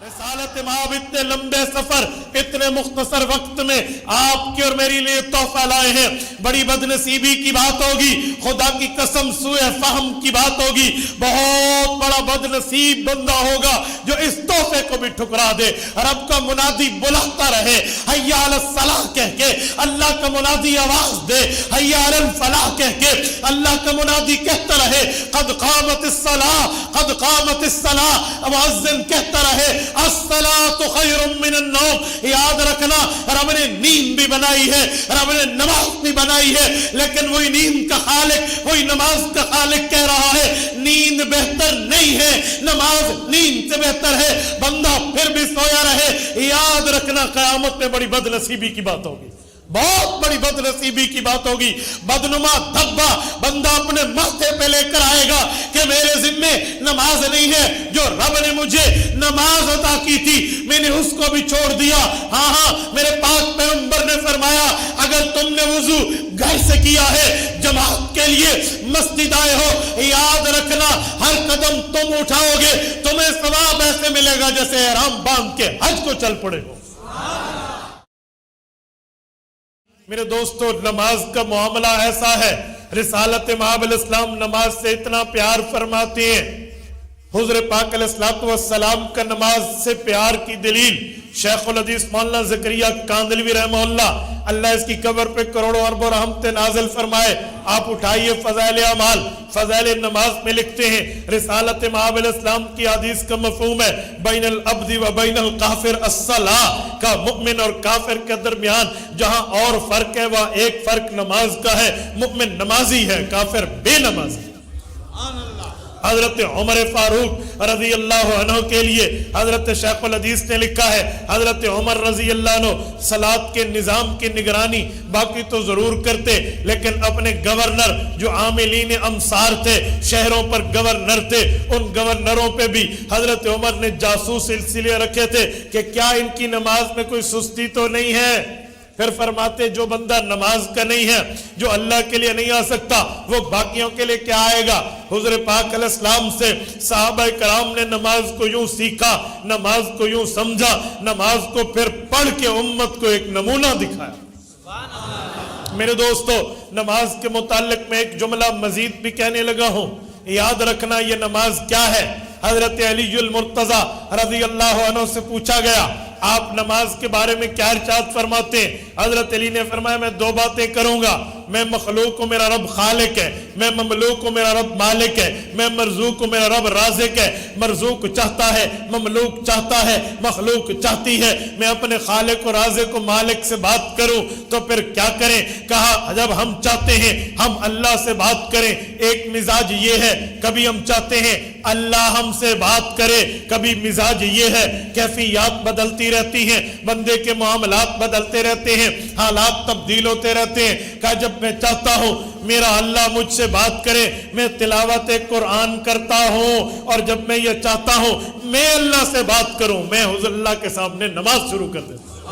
रसालत माब इतने लंबे सफर इतने मुख्तसर वक्त में आपके और मेरे लिए तोहफा लाए हैं। बड़ी बदनसीबी की बात होगी, खुदा की कसम सूए फहम की बात होगी। बहुत बड़ा बदनसीब बंदा होगा जो इस तोहफे को भी ठुकरा दे। रब का मुनादी बुलाता रहे हय्या अलस सलाह कह के, अल्लाह का मुनादी आवाज दे हय्या अलल फलाह कह के, अल्लाह का मुनादी कहता रहे कद कामतिस सलाह कद कामतिस सलाह, मुअज्जिन कहता रहे अस्सलातु खैरुम मिनन नौम। याद रखना रब ने नींद भी बनाई है, रब ने नमाज भी बनाई है, लेकिन वही नींद का खालिक वही नमाज का खालिक कह रहा है नींद बेहतर नहीं है, नमाज नींद से बेहतर है। बंदा फिर भी सोया रहे, याद रखना क़यामत में बड़ी बदनसीबी की बात होगी, बहुत बड़ी बदनसीबी की बात होगी। बदनुमा धब्बा बंदा अपने माथे पे लेकर आएगा कि मेरे जिम्मे नमाज नहीं है, जो रब ने मुझे नमाज अता की थी मैंने उसको भी छोड़ दिया। हाँ, मेरे पाक पैगंबर ने फरमाया अगर तुमने वुजू घर से किया है, जमात के लिए मस्जिद आए हो, याद रखना हर कदम तुम उठाओगे तुम्हें सवाब ऐसे मिलेगा जैसे ihram बांध के हज को चल पड़े हो। मेरे दोस्तों, नमाज का मामला ऐसा है, रिसालत माब अलैहिस्सलाम नमाज से इतना प्यार फरमाते हैं। हुज़ूर पाक अलैहिस्सलातु वस्सलाम का नमाज से प्यार की दलील शेखुल हदीस मौलाना ज़करिया कांदलवी रहमहुल्लाह, अल्लाह इसकी कब्र पे करोड़ों अरबों रहमतें नाज़िल फरमाए। आप उठाइए फ़ज़ाइल अमाल, फ़ज़ाइल नमाज में लिखते हैं रिसालत माब अलैहिस्सलाम की हदीस का मफ़हूम है बैनल अब्दी व बैनल काफिर अस्सलाह, का मुमिन और काफिर के दरमियान जहां और फर्क है वह एक फर्क नमाज का है। मुमिन नमाजी है, काफिर बेनमाजी है। हजरत उमर फारूक रजी अल्लाह अन्हु के लिए हजरत शेखुल हदीस ने लिखा है हजरत उमर रजी अल्लाह अन्हु सलात के निज़ाम की निगरानी बाकी तो जरूर करते, लेकिन अपने गवर्नर जो आमिलीन अमसार थे, शहरों पर गवर्नर थे, उन गवर्नरों पे भी हजरत उमर ने जासूस सिलसिले रखे थे कि क्या इनकी नमाज में कोई सुस्ती तो नहीं है। फिर फरमाते जो बंदा नमाज का नहीं है, जो अल्लाह के लिए नहीं आ सकता, वो बाकियों के लिए क्या आएगा। हुज़ूर पाक अलैहिस्सलाम से सहाबा कराम ने नमाज को यूं सीखा, नमाज को यूं समझा, नमाज को फिर पढ़ के उम्मत को एक नमूना दिखाया। मेरे दोस्तों, नमाज के मुताल्लिक में एक जुमला मजीद भी कहने लगा हूं, याद रखना ये नमाज क्या है। हजरत अलीयुल मुर्तजा रज़ी अल्लाह अन्हु से पूछा गया आप नमाज के बारे में क्या इरशाद फरमाते हैं। हजरत अली ने फरमाया मैं दो बातें करूंगा, मैं मखलूक हूं मेरा रब खालिक है, मैं ममलूक हूं मेरा रब मालिक है, मैं मरजूक हूं मेरा रब राज़िक है। मरजूक चाहता है, ममलूक चाहता है, मखलूक चाहती है, मैं अपने खालिक और राज़िक को मालिक से बात करूं तो फिर क्या करें। कहा जब हम चाहते हैं हम अल्लाह से बात करें, एक मिजाज ये है कभी हम चाहते हैं अल्लाह हमसे बात करे, कभी मिजाज ये है कैफियत बदलती रहती हैं, बंदे के मामलात बदलते रहते हैं, हालात तब्दील होते रहते हैं। कहा जब मैं चाहता हूं मेरा अल्लाह मुझसे बात करे मैं तिलावत कुरान करता हूं, और जब मैं ये चाहता हूं मैं अल्लाह से बात करूं मैं हुज़ूर अल्लाह के सामने नमाज शुरू कर देता हूं।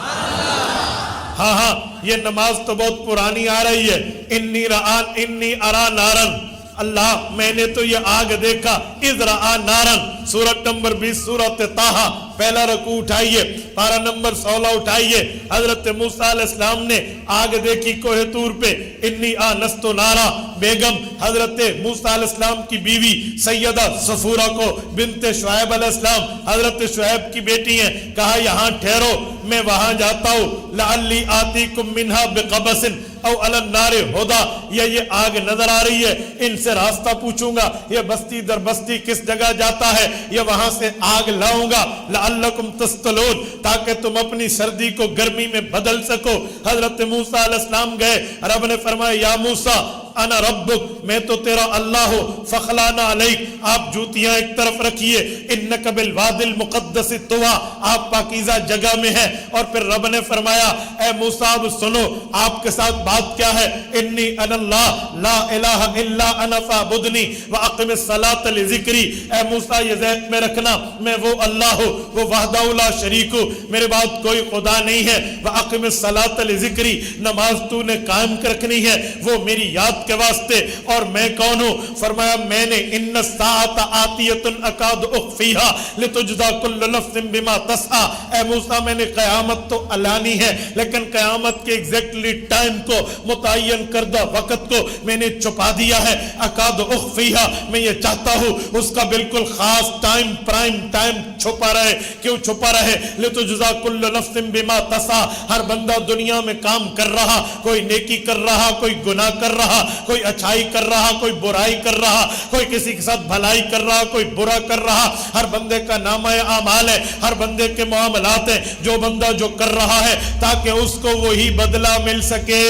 हाँ, ये नमाज तो बहुत पुरानी आ रही है। इन्नी अरा नारन, अल्लाह मैंने तो ये आग देखा, इज़रा नारन, सूरत नंबर 20 सूरत ताहा, पहला रकू उठाइए, पारा नंबर 16 उठाइए। हजरत मूसा अलैहिस्सलाम ने आग देखी कोहे तूर पे, इन्नी आनस्तु नारा, बेगम हजरत मूसा अलैहिस्सलाम की बीवी सैयदा सफूरा को बिनते शुएब अलैहिस्सलाम हजरत शुएब की बेटी हैं, कहा यहाँ ठहरो मैं वहां जाता हूँ, लअल्ली आतीकुम मिन्हा बिक़बसिन औ अलन नारे होदा, ये आग नजर आ रही है, इनसे रास्ता पूछूंगा ये बस्ती दर बस्ती किस जगह जाता है, ये वहां से आग लाऊंगा, लअल्लकुम तस्तलून, ताकि तुम अपनी सर्दी को गर्मी में बदल सको। हजरत मूसा अलैहिस्सलाम गए, रब ने फरमाया या मूसा अना रब्बुक, मैं तो तेरा अल्लाह हो, फखलाना अलैक, आप जूतियां एक तरफ रखिए, इन्नका बिल वादिल मुक़द्दस तुवा, आप पाकीज़ा जगह में है। और फिर रब ने फरमाया ए मूसा अब सुनो आपके साथ बात क्या है, इन्नी अनल्लाह ला इलाहा इल्ला अना फअबुदनी व अक़िमिस सलात लिज़िक्री, ए मूसा ये ज़हन में रखना मैं वो अल्लाह हूँ, वो वहदहु ला शरीक हूँ, मेरे बाद कोई खुदा नहीं है। व अक़िमिस सलात लिज़िक्री, नमाज तूने कायम रखनी है, वो मेरी याद بات کے واسطے. اور میں کون ہوں؟ فرمایا میں نے ان الساعۃ آتیۃ اکاد اخفیھا لتجزا کل نفس بما تسعی. اے موسیٰ میں نے قیامت تو اعلانی ہے لیکن قیامت کے ایگزیکٹلی ٹائم کو، متعین کردہ وقت کو میں نے چھپا دیا ہے. اکاد اخفیھا، میں یہ چاہتا ہوں اس کا بالکل خاص ٹائم، پرائم ٹائم چھپا رہے. کیوں چھپا رہے؟ لتجزا کل نفس بما تسعی. ہر بندہ دنیا میں کام کر رہا، کوئی نیکی کر رہا، کوئی گناہ کر رہا، کوئی اچھائی کر رہا، کوئی برائی کر رہا، کوئی کسی کے ساتھ بھلائی کر رہا، کوئی برا کر رہا. ہر بندے کا نامہ اعمال ہے، ہر بندے کے معاملات ہیں. جو بندہ جو کر رہا ہے تاکہ اس کو وہی بدلہ مل سکے.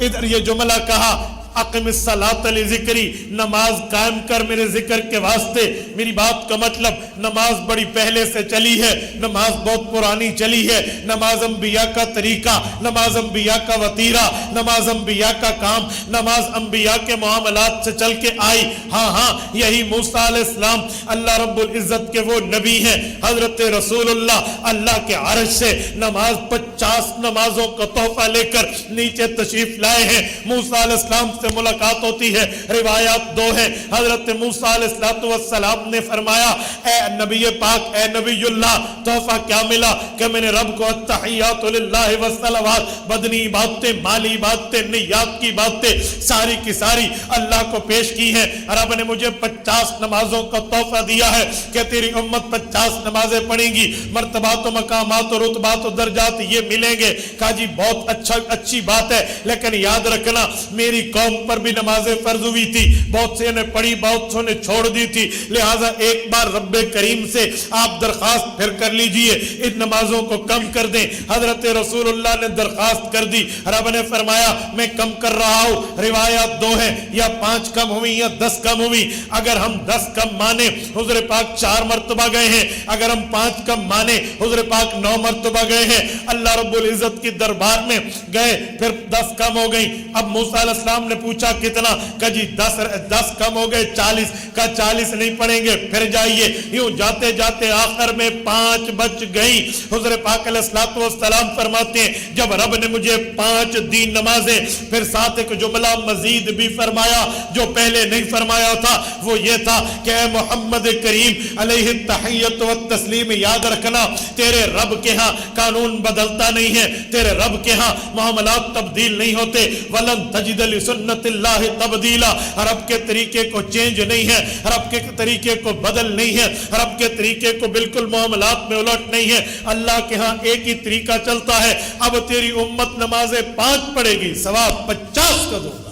ادھر یہ جملہ کہا اقم الصلاۃ لذکری، نماز قائم کر میرے ذکر کے واسطے. میری بات کا مطلب نماز بڑی پہلے سے چلی ہے، نماز بہت پرانی چلی ہے. نماز انبیاء کا طریقہ، نماز انبیاء کا وتیرہ، نماز انبیاء کا کام، نماز انبیاء کے معاملات سے چل کے آئی. ہاں یہی موسیٰ علیہ السلام اللہ رب العزت کے وہ نبی ہیں. حضرت رسول اللہ کے عرش سے نماز 50 نمازوں کا تحفہ لے کر نیچے تشریف لائے ہیں. موسیٰ علیہ السلام سے ملاقات ہوتی ہے. روایات دو ہیں. حضرت موسیٰ علیہ السلام نے فرمایا اے نبی پاک، اے نبی اللہ، تحفہ کیا ملا؟ کہ میں نے رب کو التحیات للہ والصلوات، بدنی عبادتیں، مالی عبادتیں، نیات کی باتیں ساری کی ساری اللہ کو پیش کی ہیں. رب نے مجھے 50 نمازوں کا تحفہ دیا ہے کہ تیری امت 50 نمازیں پڑھیں گی، مرتبات و مقامات و رتبات و درجات یہ ملیں گے. کہا جی بہت اچھی بات ہے، لیکن یاد رکھنا میری قوم پر بھی نمازیں فرض ہوئی تھی، بہت سے نے پڑھی، بہت سے نے چھوڑ دی تھی. لہٰذا ایک بار رب کریم سے آپ درخواست پھر کر لیجئے ان نمازوں کو کم کر دیں. حضرت رسول اللہ نے درخواست کر دی. رب نے فرمایا میں کم کر رہا ہوں. روایات دو ہیں، یا 5 کم ہوئی یا 10 کم ہوئی. اگر ہم 10 کم مانے حضور پاک 4 مرتبہ گئے ہیں، اگر ہم 5 کم مانے حضور پاک 9 مرتبہ گئے ہیں. اللہ رب العزت کی دربار میں گئے، پھر 10 کم ہو گئی. اب موسیٰ علیہ السلام نے پوچھا کتنا؟ کہ جی 10 کم ہو گئے 40. کا 40 نہیں پڑھیں گے، پھر جائیے. یوں جاتے جاتے آخر میں 5 بچ گئی. حضور پاک علیہ السلام فرماتے ہیں جب رب نے مجھے 5 دی نمازیں، پھر ساتھ ایک جملہ مزید بھی فرمایا جو پہلے نہیں فرمایا تھا. وہ یہ تھا کہ اے محمد کریم علیہ التحیت والتسلیم، یاد رکھنا تیرے رب کے ہاں قانون بدلتا نہیں ہے، تیرے رب کے ہاں معاملات تبدیل نہیں ہوتے. ولن تجد لسنت اللہ تبدیلا، رب کے طریقے کو چینج نہیں ہے، رب کے طریقے کو بدل نہیں ہے، رب کے طریقے کو بالکل معاملات میں الٹ نہیں ہے. اللہ کے ہاں ایک ہی طریقہ چلتا ہے. اب تیری امت نمازیں 5 پڑھے گی، ثواب 50 کا دوں گا،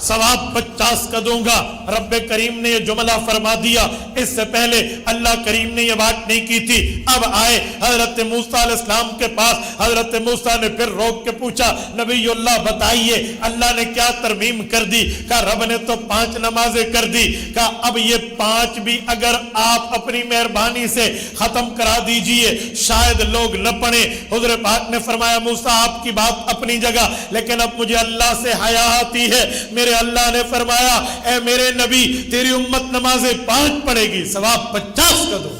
ثواب 50 کا دوں گا. رب کریم نے یہ جملہ فرما دیا. اس سے پہلے اللہ کریم نے یہ بات نہیں کی تھی. اب آئے حضرت موسیٰ علیہ السلام کے پاس. حضرت موسیٰ نے پھر روک کے پوچھا نبی اللہ بتائیے اللہ نے کیا ترمیم کر دی؟ کہا رب نے تو 5 نمازیں کر دی. کہا اب یہ 5 بھی اگر آپ اپنی مہربانی سے ختم کرا دیجئے شاید لوگ نہ پڑھیں. حضور پاک نے فرمایا موسیٰ آپ کی بات اپنی جگہ، لیکن اب مجھے اللہ سے حیا آتی ہے. میرے اللہ نے فرمایا اے میرے نبی تیری امت نمازیں 5 پڑھے گی، ثواب 50 کا دو.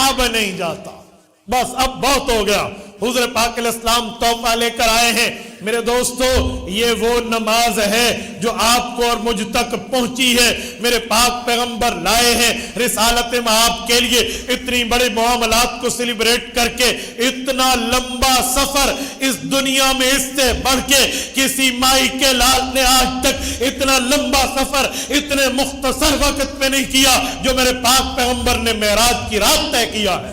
اب نہیں جاتا، بس اب بہت ہو گیا. حضور پاک علیہ السلام تحفہ لے کر آئے ہیں. میرے دوستو یہ وہ نماز ہے جو آپ کو اور مجھ تک پہنچی ہے. میرے پاک پیغمبر لائے ہیں رسالت آپ کے لیے. اتنی بڑے معاملات کو سیلیبریٹ کر کے اتنا لمبا سفر اس دنیا میں اس سے بڑھ کے کسی مائی کے لال نے آج تک اتنا لمبا سفر اتنے مختصر وقت میں نہیں کیا جو میرے پاک پیغمبر نے معراج کی رات طے کیا ہے.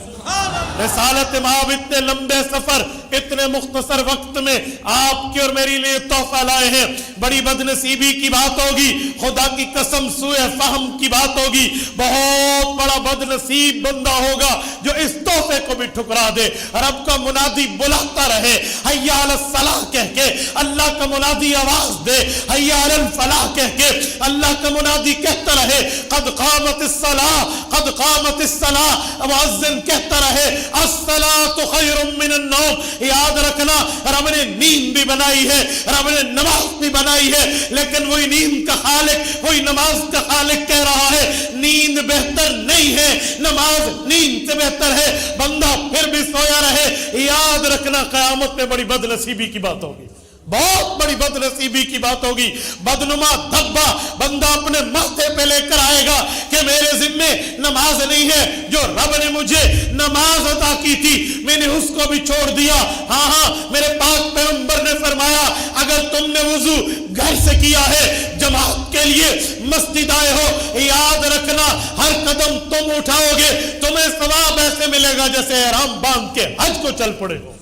رسالت مآب اتنے لمبے سفر اتنے مختصر وقت میں آپ کے اور میری لیے تحفہ لائے ہیں. بڑی بدنصیبی کی بات ہوگی، خدا کی قسم سوء فہم کی بات ہوگی. بہت بڑا بدنصیب بندہ ہوگا جو اس تحفے کو بھی ٹھکرا دے. رب کا منادی بلاتا رہے حی علی الصلاح کہہ کے، اللہ کا منادی آواز دے حی علی الفلاح کہہ کے، اللہ کا منادی کہتا رہے قد قامت الصلاح قد قامت الصلاح، مؤذن کہتا رہے الصلاۃ خیر من النوم. یاد رکھنا رب نے نیند بھی بنائی ہے، رب نے نماز بھی بنائی ہے، لیکن وہی نیند کا خالق وہی نماز کا خالق کہہ رہا ہے نیند بہتر نہیں ہے، نماز نیند سے بہتر ہے. بندہ پھر بھی سویا رہے. یاد رکھنا قیامت میں بڑی بدنصیبی کی بات ہوگی، बहुत बड़ी बदनसीबी की बात होगी। बदनुमा धब्बा बंदा अपने माथे पे लेकर आएगा कि मेरे जिम्मे नमाज नहीं है, जो रब ने मुझे नमाज अता की थी मैंने उसको भी छोड़ दिया। हाँ, मेरे पाक पैगंबर ने फरमाया, अगर तुमने वुजू घर से किया है, जमात के लिए मस्जिद आए हो, याद रखना हर कदम तुम उठाओगे तुम्हें सवाब ऐसे मिलेगा जैसे ihram बांध के हज को चल पड़े हो।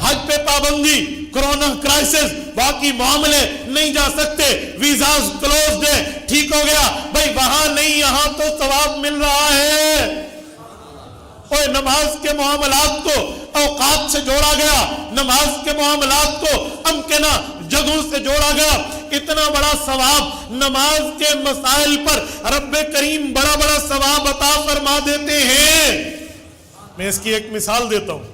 हज पे पाबंदी, कोरोना क्राइसिस, बाकी मामले नहीं जा सकते, वीजाज क्लोज्ड है, ठीक हो गया भाई, वहां नहीं यहां तो सवाब मिल रहा है। और नमाज के मामलात को औकात से जोड़ा गया, नमाज के मामलात को अमकिना जगहों से जोड़ा गया। इतना बड़ा सवाब नमाज के मसाइल पर रब्बे करीम बड़ा बड़ा सवाब अता फरमा देते हैं। मैं इसकी एक मिसाल देता हूं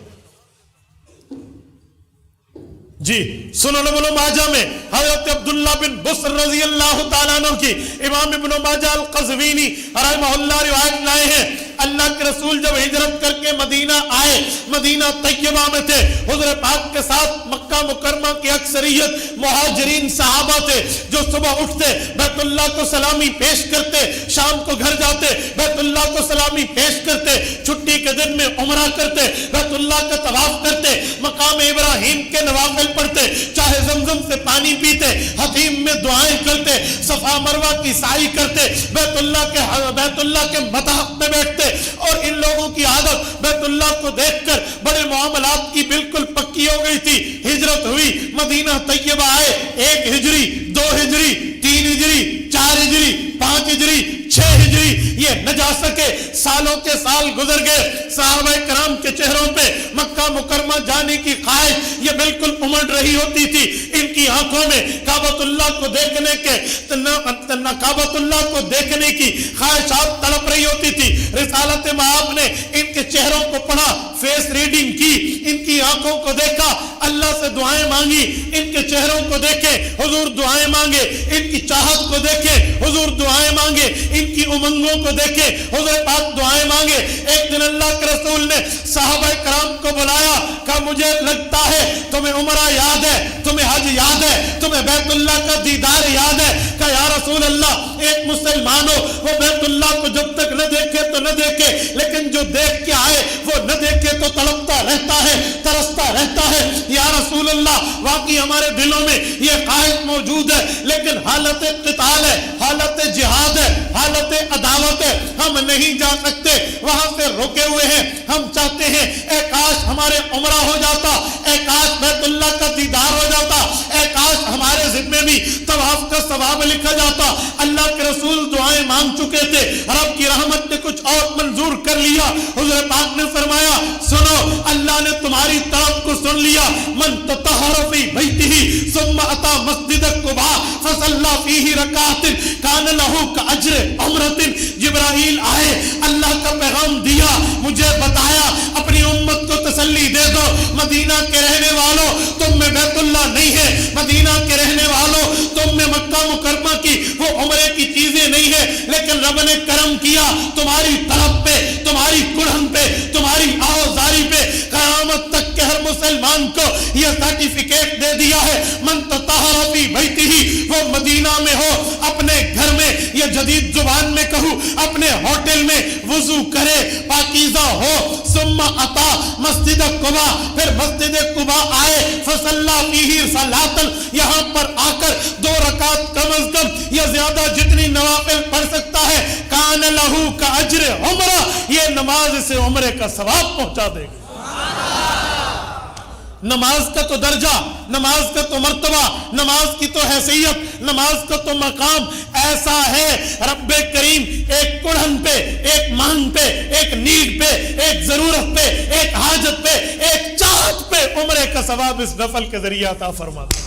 जी। सुनन इब्न माजा में हजरत अब्दुल्ला बिन बुस्र रजी अल्लाह तआला अन्हु की इमाम इब्न माजा अल क़ज़वीनी रहमहुल्लाह रिवायत लाए हैं। अल्लाह के रसूल जब हिजरत करके मदीना आए, मदीना तैयबा में थे, हुज़ूर पाक के साथ मक्का मुकर्रमा की अक्सरियत मुहाजिरीन सहाबा थे, जो सुबह उठते बैतुल्लाह को सलामी पेश करते, शाम को घर जाते बैतुल्लाह को सलामी पेश करते, छुट्टी के दिन में उमरा करते, बैतुल्लाह का तवाफ करते, मकाम इब्राहिम के नवाफिल पढ़ते, चाहे जमजम से पानी पीते, हतीम में दुआएं करते, सफा मरवा की साई करते, बैतुल्लाह के मताहफ में बैठते। और इन लोगों की आदत बैतुल्लाह को देखकर बड़े मामलात की बिल्कुल पक्की हो गई थी। हिजरत हुई, मदीना तैयबा आए, 1 हिजरी, 2 हिजरी, 3 हिजरी, 4 हिजरी, 5 हिजरी, 6 हिजरी, ये न जा सके, सालों के साल गुजर गए। सहाबा कराम के चेहरों पे मक्का मुकरमा जाने की ख्वाहिश ये बिल्कुल उमड़ रही होती थी। इनकी आंखों में काबतुल्लाह को देखने के काबतुल्लाह को देखने की ख्वाहिशात तड़प रही होती थी। रिसालत माब ने इनके चेहरों को पढ़ा, फेस रीडिंग की, इनकी आंखों को देखा, अल्लाह से दुआएं मांगी, इनके चेहरों को देखे हुजूर दुआएं मांगे, इनकी चाहत को देखे हुजूर दुआएं मांगे, इनकी उमंगों को देखे हुजूर पाक दुआएं मांगे। एक दिन अल्लाह के रसूल ने सहाबा कराम को बुलाया, कहा मुझे लगता है तुम्हें उमरा याद है, तुम्हें हज याद है, तुम्हें बैतुल्लाह का दीदार याद है। कहा या रसूल अल्लाह, एक मुसलमान हो वो बैतुल्लाह को जब तक न देखे तो न देखे, लेकिन जो देख के आए वो न देखे तो तड़पता रहता है, तरसता रहता है। या रसूल अल्लाह, वाकई हमारे दिलों में ये ख्वाहिश मौजूद है, लेकिन हालत क़िताल है, हालत जिहाद है, हालत अदावत है, हम नहीं जा सकते, वहां से रुके हुए हैं। हम चाहते हैं ए काश हमारे उमरा हो जाता, ए काश बैतुल्लाह का दीदार हो जाता, ए काश हमारे जिम्मे भी तवाफ का सवाब लिखा जाता। अल्लाह के रसूल दुआएं मांग चुके थे, रब की रहमत ने कुछ और मंजूर कर लिया। हुज़ूर पाक ने फरमाया, सुनो अल्लाह ने तुम्हारी तड़प को सुन लिया। मन ततहर फी बैतिही सुम्मा अता मस्जिद कुबा फसल्ला फीही रकातिन कान लहू का अज्र उम्रतिन। जिब्राइल आए, अल्लाह का पैगाम दिया, मुझे बताया अपनी उम्मत को तसल्ली दे दो, मदीना के रहने वालों तुम में बैतुल्लाह नहीं है, मदीना के रहने वालों तुम में मक्का मुकरमा की वो उम्रे की चीजें नहीं है, लेकिन रब ने करम किया तुम्हारी तड़प पे, तुम्हारी कुड़न पे, तुम्हारी आवाजारी पे, क़यामत तक के हर मुसलमान को यह सर्टिफिकेट दे दिया है। मन ततहर फी बैतिही, वो मदीना में हो, अपने घर में या जदीद जुबान में कहूँ अपने होटल में वुजू करे, पाकीज़ा हो, सुम्मा अता मस्जिद कुबा, फिर मस्जिद कुबा आए, फसल्ला फीही सलातन, यहाँ पर आकर 2 रकात कम अज कम या ज्यादा जितनी नवाफिल पढ़ सकता है, कान लहू का अज्र उमरा, ये नमाज से उम्रे का सवाब पहुंचा देगी। नमाज का तो दर्जा, नमाज का तो मर्तबा, नमाज की तो हैसियत, नमाज का तो मकाम ऐसा है। रब्बे करीम एक कुड़न पे, एक मांग पे, एक नीड पे, एक जरूरत पे, एक हाजत पे, एक चाहत पे उम्रे का सवाब इस नफल के जरिए अता फरमाता है।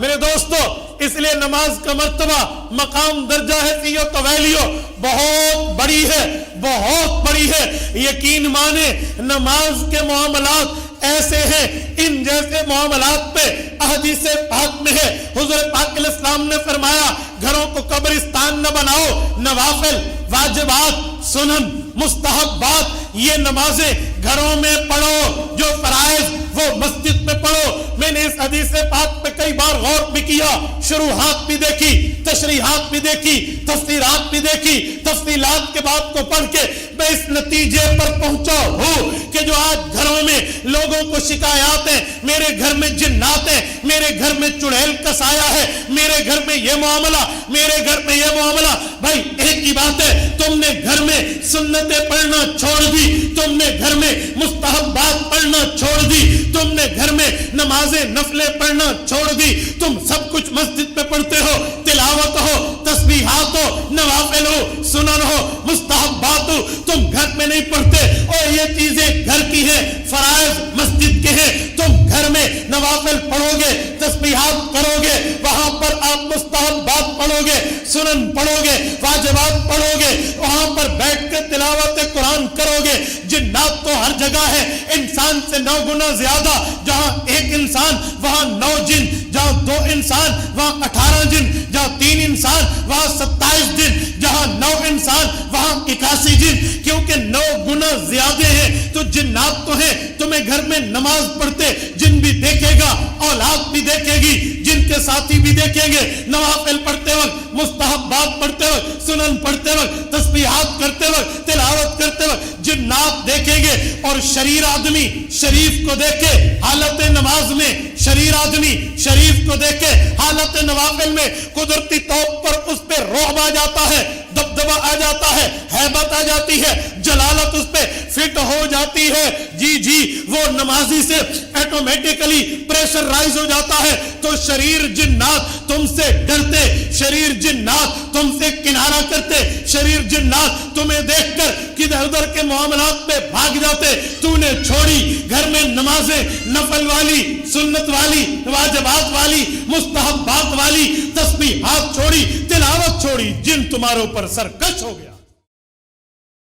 मेरे दोस्तों, इसलिए नमाज का मर्तबा, मकाम, दर्जा, हैसियत तो वैल्यू बहुत बड़ी है, बहुत बड़ी है। यकीन माने नमाज के मामलात ऐसे हैं, इन जैसे मामलात पे हदीस पाक में है, हुजूर पाक अलैहिस्सलाम ने फरमाया, घरों को कब्रिस्तान न बनाओ, नवाफिल, वाजिबात, सुनन, मुस्तहब्बात یہ نمازیں گھروں میں پڑھو، جو فرائض وہ مسجد میں پڑھو۔ میں نے اس حدیث پاک پہ کئی بار غور بھی کیا، شروحات بھی دیکھی، تشریحات بھی دیکھی، تفسیرات بھی دیکھی، تفصیلات کے بعد کو پڑھ کے میں اس نتیجے پر پہنچا ہوں کہ جو آج گھروں میں لوگوں کو شکایات ہیں، میرے گھر میں جنات ہیں، میرے گھر میں چڑیل کا سایہ ہے، میرے گھر میں یہ معاملہ، میرے گھر میں یہ معاملہ۔ بھائی ایک ہی بات ہے، تم نے گھر میں سنتیں پڑھنا چھوڑ دی، تم نے گھر میں مستحبات پڑھنا چھوڑ دی، تم نے گھر میں نمازیں نفلیں پڑھنا چھوڑ دی، تم سب کچھ مسجد میں پڑھتے ہو، تلاوت ہو، تسبیحات ہو، نوافل ہو، سنن ہو، مستحبات ہو، تم گھر میں نہیں پڑھتے، اور یہ چیزیں گھر کی ہیں، فرائض مسجد کے ہیں۔ تم گھر میں نوافل پڑھو گے، تسبیحات کرو گے، وہاں پر آپ مستحبات پڑھو گے، سنن پڑھو گے، واجبات پڑھو گے، وہاں پر بیٹھ کے تلاوت قرآن کرو گے۔ جنات تو ہر جگہ ہے، انسان سے 9 گنا زیادہ، جہاں ایک انسان وہاں 9 جن، جہاں 2 انسان وہاں 18 جن، جہاں 3 انسان وہاں 27 جن، جہاں 9 انسان وہاں 81 جن، کیونکہ 9 گنا زیادہ ہیں۔ تو جنات تو ہیں، تمہیں گھر میں نماز پڑھتے جن بھی دیکھے گا، اولاد بھی دیکھے گی، جن کے ساتھی بھی دیکھیں گے، نوافل پڑھتے وقت، مستحبات پڑھتے وقت، سنن پڑھتے وقت، تسبیحات کرتے وقت، تلاوت کرتے وقت جنات دیکھیں گے۔ اور شریر آدمی شریف کو دیکھے حالت نماز میں، شریر آدمی شریف کو دیکھے حالت نوافل میں، قدرتی طور پر اس پہ رعب آ جاتا ہے، دبدبہ آ جاتا ہے، ہیبت آ جاتی ہے، جلالت اس پہ فٹ ہو جاتی ہے۔ جی وہ نمازی سے ایٹومیٹکلی پریشر رائز ہو جاتا ہے۔ تو شریر جنات تم سے ڈرتے، شریر جنات تم سے کنارہ کرتے، شریر جنات تمہیں دیکھ کر کدھر ادھر کے معاملات میں بھاگ جاتے۔ تو نے چھوڑی گھر میں نمازیں نفل والی، سنت والی، واجبات والی، مستحبات والی، تسبیحات چھوڑی، تلاوت چھوڑی، جن تمہارے اوپر سرکش ہو گیا۔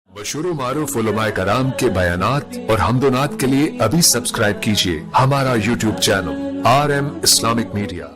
مشہور و معروف علماء کرام کے بیانات اور حمد و نعت کے لیے ابھی سبسکرائب کیجئے ہمارا YouTube channel RM Islamic Media۔